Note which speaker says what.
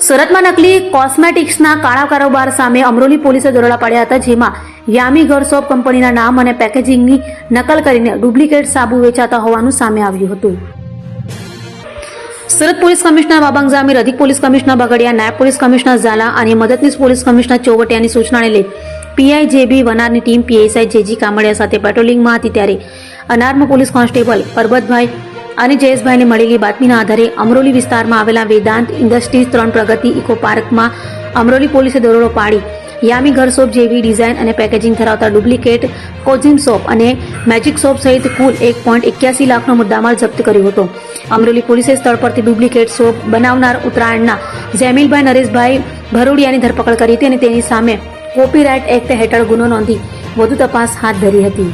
Speaker 1: સુરતમાં નકલી કોસ્મેટિક્સના કાળા કારોબાર સામે અમરોલી પોલીસે દરોડા પાડ્યા હતા, જેમાં યામી ઘર સોપ કંપનીના નામ અને પેકેજિંગની નકલ કરીને ડુપ્લિકેટ સાબુ વેચાતા હોવાનું સામે આવ્યું હતું. સુરત પોલીસ કમિશનર બાબંગ ઝામીર, અધિક પોલીસ કમિશનર બગડિયા, નાયબ પોલીસ કમિશનર ઝાલા અને મદદનીશ પોલીસ કમિશનર ચોવટિયાની સૂચનાને લઈ પીઆઈ જેબી વનારની ટીમ પીએસઆઈ જેજી કામડિયા સાથે પેટ્રોલિંગમાં હતી, ત્યારે અનાર્મ પોલીસ કોન્સ્ટેબલ પરબતભાઈ અને જયેશભાઈને મળેલી બાતમીના આધારે અમરોલી વિસ્તારમાં આવેલા વેદાંત ઇન્ડસ્ટ્રીઝ 3 પ્રગતિ ઇકો પાર્કમાં અમરોલી પોલીસે દરોડો પાડી યામી ઘર સોપ જેવી ડિઝાઇન અને પેકેજિંગ ધરાવતા ડુપ્લિકેટ કોઝિન સોપ અને મેજિક સોપ સહિત કુલ 1.81 લાખનો મુદ્દામાલ જપ્ત કર્યો હતો. અમરોલી પોલીસે સ્થળ પરથી ડુપ્લિકેટ સોપ બનાવનાર ઉત્તરાયણના જેમિલભાઈ નરેશભાઈ ભરોડિયાની ધરપકડ કરી હતી અને તેની સામે કોપીરાઇટ એક્ટ હેઠળ ગુનો નોંધી વધુ તપાસ હાથ ધરી હતી.